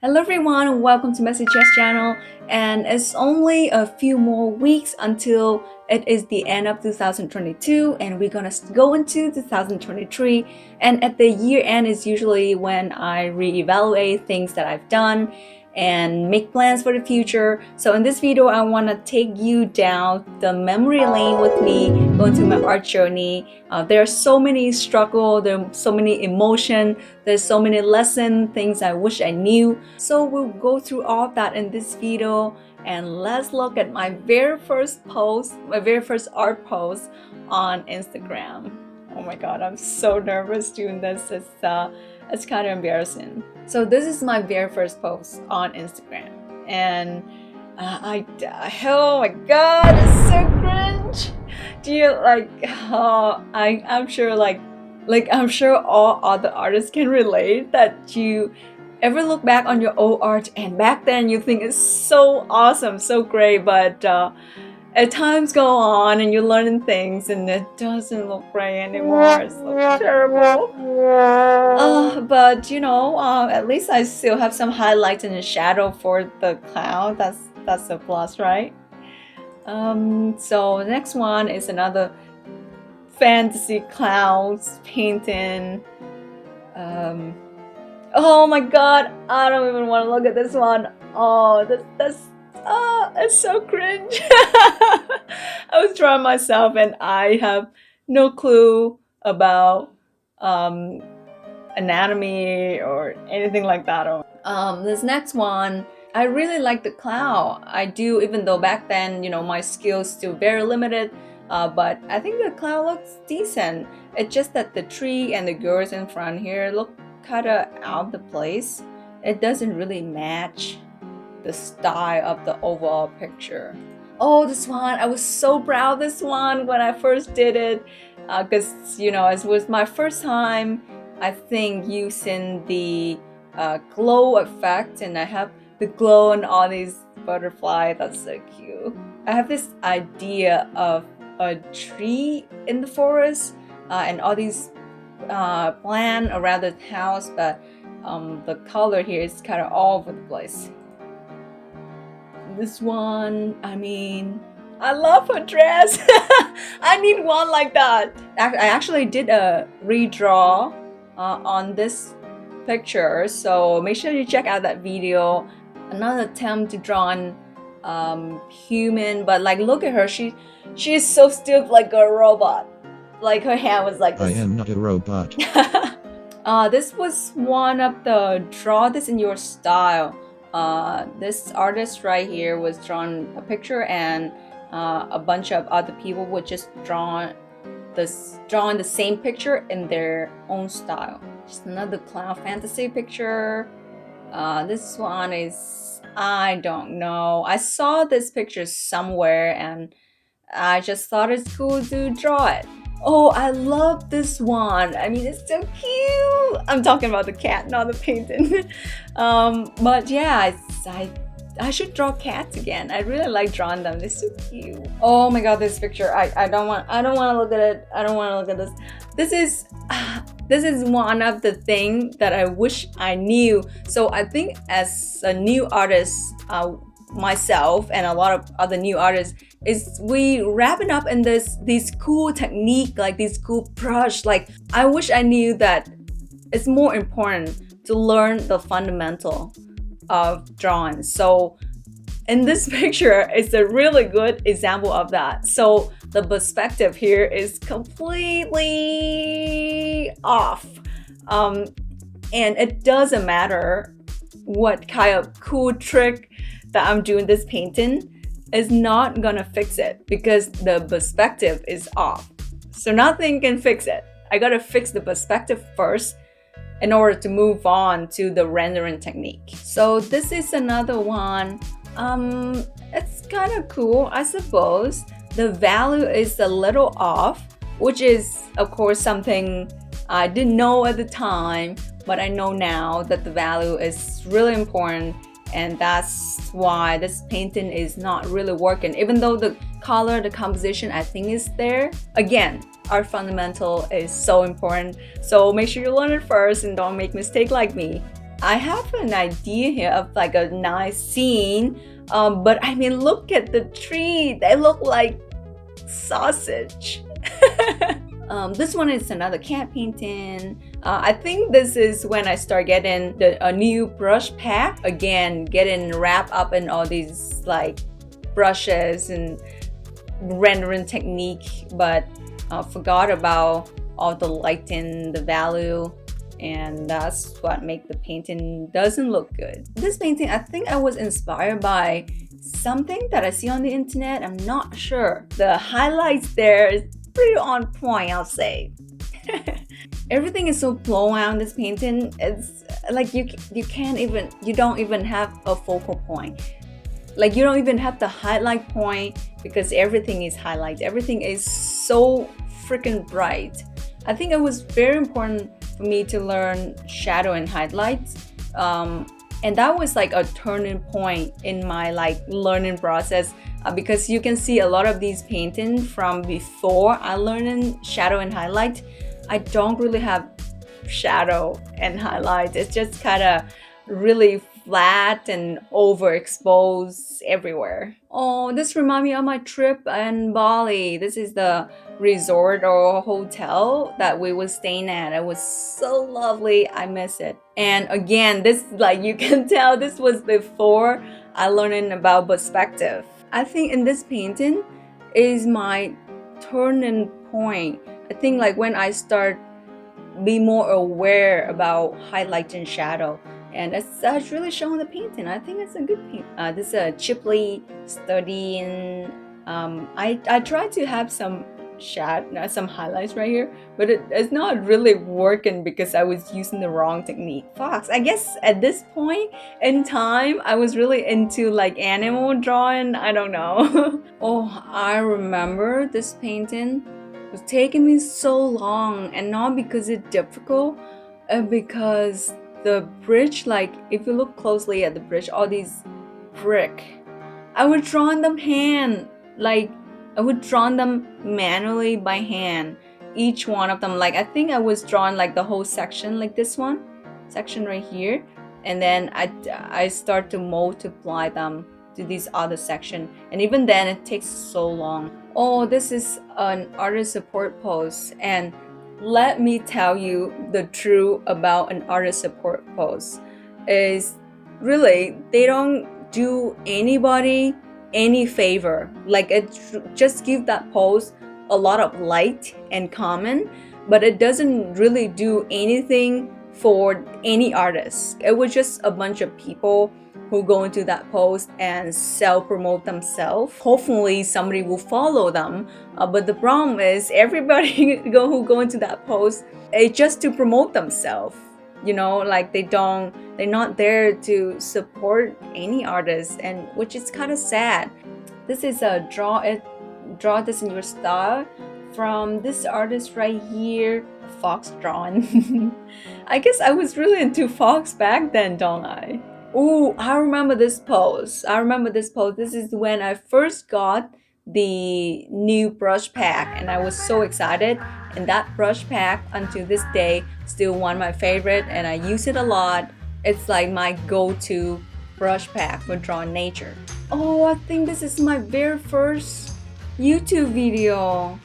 Hello everyone, welcome to Messy Jess channel, and it's only a few more weeks until it is the end of 2022 and we're gonna go into 2023. And at the year end is usually when I reevaluate things that I've done and make plans for the future. So in this video, I want to take you down the memory lane with me, going through my art journey. There are so many struggle, there are so many emotion, there's so many lesson, things I wish I knew. So we'll go through all of that in this video, and let's look at my very first post, my very first art post on Instagram. Oh my god, I'm so nervous doing this. It's kind of embarrassing. So this is my very first post on Instagram, and oh my god, it's so cringe. Do you like? I'm sure I'm sure all other artists can relate that you ever look back on your old art and back then you think it's so awesome, so great, but as times go on and you're learning things and it doesn't look great anymore. It's so terrible. But you know, at least I still have some highlights in the shadow for the cloud. That's a plus, right? So the next one is another fantasy clouds painting. Oh my god, I don't even want to look at this one. Oh, it's so cringe. I was drawing myself and I have no clue about anatomy or anything like that. This next one, I really like the cloud. I do, even though back then, you know, my skills still very limited. But I think the cloud looks decent. It's just that the tree and the girls in front here look kind of out of place. It doesn't really match the style of the overall picture. Oh, this one, I was so proud of this one when I first did it, because you know, it was my first time, I think, using the glow effect, and I have the glow and all these butterflies. That's so cute. I have this idea of a tree in the forest and all these plants around the house, but the color here is kind of all over the place. This one, I mean, I love her dress. I need one like that. I actually did a redraw on this picture, so make sure you check out that video. Another attempt to draw on human, but like, look at her, she is so stiff like a robot. Like her hand was like this. I am not a robot. This was one of the draw this in your style. This artist right here was drawing a picture, and a bunch of other people would just drawing the same picture in their own style. Just another clown fantasy picture. This one is, I don't know. I saw this picture somewhere and I just thought it's cool to draw it. Oh, I love this one. I mean, it's so cute. I'm talking about the cat, not the painting. But yeah, I should draw cats again. I really like drawing them. They're so cute. Oh my god, this picture. I don't want to look at it. I don't want to look at this. This is one of the things that I wish I knew. So I think as a new artist, myself and a lot of other new artists, is we wrapping up in these cool technique, like these cool brush. Like, I wish I knew that it's more important to learn the fundamental of drawing. So in this picture, it's a really good example of that. So the perspective here is completely off, and it doesn't matter what kind of cool trick that I'm doing this painting, is not gonna fix it because the perspective is off. So nothing can fix it. I gotta fix the perspective first in order to move on to the rendering technique. So this is another one. It's kind of cool, I suppose. The value is a little off, which is of course something I didn't know at the time, but I know now that the value is really important, and that's why this painting is not really working. Even though the color, the composition, I think is there. Again, art fundamental is so important. So make sure you learn it first and don't make mistake like me. I have an idea here of like a nice scene, but I mean, look at the tree. They look like sausage. This one is another cat painting. I think this is when I start getting a new brush pack. Again, getting wrapped up in all these like brushes and rendering technique, but forgot about all the lighting, the value, and that's what make the painting doesn't look good. This painting, I think I was inspired by something that I see on the internet. I'm not sure. The highlights there is pretty on point, I'll say. Everything is so blown out in this painting. It's like you don't even have a focal point. Like you don't even have the highlight point because everything is highlights. Everything is so freaking bright. I think it was very important for me to learn shadow and highlights. And that was like a turning point in my like learning process, because you can see a lot of these paintings from before I learned shadow and highlight. I don't really have shadow and highlight. It's just kind of really flat and overexposed everywhere. Oh, this reminds me of my trip in Bali. This is the resort or hotel that we were staying at. It was so lovely. I miss it. And again, this, like you can tell, this was before I learned about perspective. I think in this painting is my turning point. I think like when I start be more aware about highlight and shadow. And it's really showing the painting. I think it's a good paint. This is a Chipley study, and I tried to have some some highlights right here, but it's not really working because I was using the wrong technique. Fox, I guess at this point in time, I was really into like animal drawing. I don't know. Oh, I remember this painting was taking me so long, and not because it's difficult, because the bridge, like if you look closely at the bridge, all these brick, I would draw them hand, like I would draw them manually by hand, each one of them. Like I think I was drawing like the whole section, like this one section right here, and then I start to multiply them to this other section, and even then it takes so long. Oh, this is an artist support pose, and let me tell you the truth about an artist support pose is really they don't do anybody any favor. Like it just give that pose a lot of light and comment, but it doesn't really do anything for any artist. It was just a bunch of people who go into that post and self-promote themselves. Hopefully somebody will follow them, but the problem is everybody who go into that post is just to promote themselves. You know, like they're not there to support any artist, and which is kind of sad. This is a draw this in your style from this artist right here, Fox Drawn. I guess I was really into Fox back then, don't I? Oh, I remember this pose. This is when I first got the new brush pack, and I was so excited. And that brush pack until this day still one of my favorite, and I use it a lot. It's like my go-to brush pack for drawing nature. Oh, I think this is my very first YouTube video.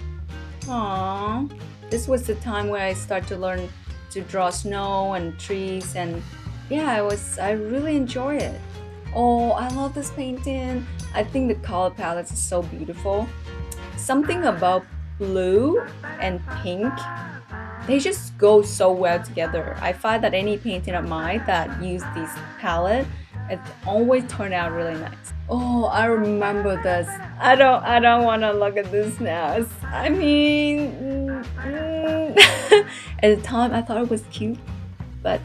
Aww. This was the time where I started to learn to draw snow and trees, and yeah, I really enjoy it. Oh, I love this painting. I think the color palette is so beautiful. Something about blue and pink, they just go so well together. I find that any painting of mine that use this palette, it always turn out really nice. Oh, I remember this. I don't want to look at this now. I mean, at the time I thought it was cute, but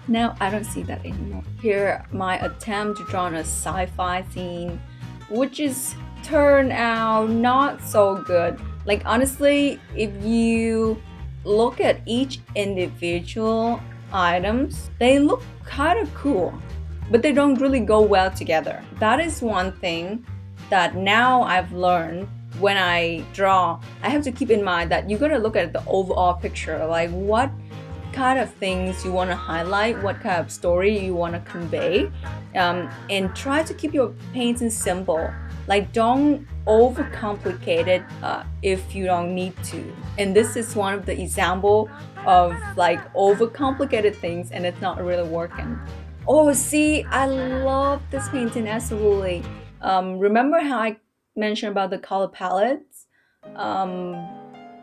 now I don't see that anymore. Here, my attempt to draw a sci-fi scene, which is turned out not so good. Like honestly, if you look at each individual items, they look kind of cool, but they don't really go well together. That is one thing that now I've learned. When I draw, I have to keep in mind that you gotta look at the overall picture, like what kind of things you want to highlight, what kind of story you want to convey, and try to keep your painting simple. Like, don't overcomplicate it if you don't need to. And this is one of the example of like overcomplicated things and it's not really working. Oh, see, I love this painting absolutely. Remember how I mentioned about the color palettes? Um,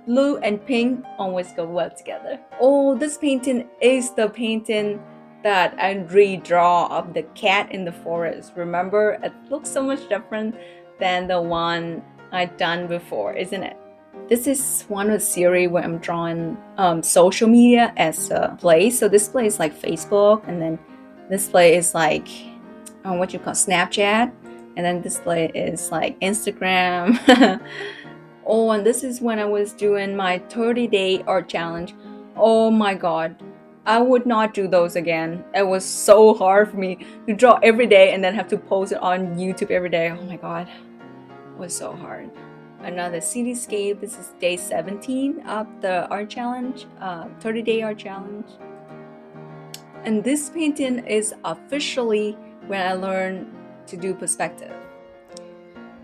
Blue and pink always go well together. Oh, this painting is the painting that I redraw of the cat in the forest. Remember, it looks so much different than the one I'd done before, isn't it? This is one of the series where I'm drawing social media as a place. So this place is like Facebook, and then this place is like what you call Snapchat, and then this place is like Instagram. Oh, and this is when I was doing my 30-day art challenge. Oh my god. I would not do those again. It was so hard for me to draw every day and then have to post it on YouTube every day. Oh my god. It was so hard. Another cityscape. This is day 17 of the art challenge, 30-day art challenge. And this painting is officially when I learned to do perspective.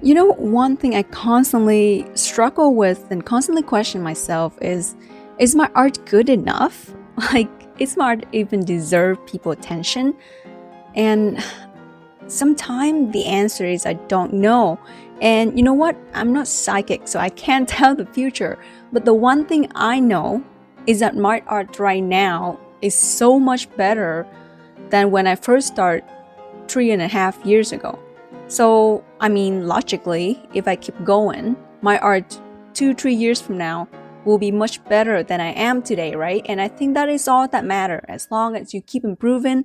You know, one thing I constantly struggle with and constantly question myself is my art good enough? Like, is my art even deserve people attention? And sometimes the answer is I don't know. And you know what? I'm not psychic, so I can't tell the future. But the one thing I know is that my art right now is so much better than when I first started 3.5 years ago. So, I mean, logically, if I keep going, my art 2-3 years from now will be much better than I am today, right? And I think that is all that matters, as long as you keep improving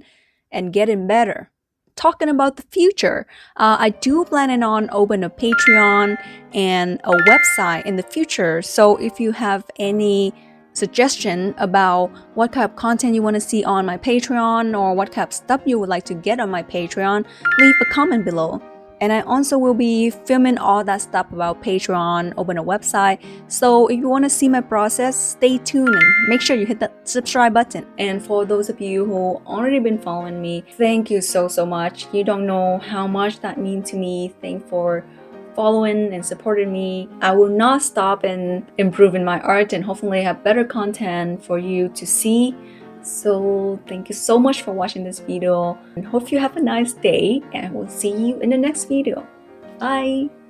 and getting better. Talking about the future, I do plan on open a Patreon and a website in the future. So if you have any suggestion about what kind of content you want to see on my Patreon or what kind of stuff you would like to get on my Patreon, leave a comment below. And I also will be filming all that stuff about Patreon, open a website. So if you want to see my process, stay tuned and make sure you hit that subscribe button. And for those of you who already been following me, thank you so much. You don't know how much that means to me. Thanks for following and supporting me. I will not stop in improving my art and hopefully have better content for you to see. So thank you so much for watching this video and hope you have a nice day, and we'll see you in the next video. Bye!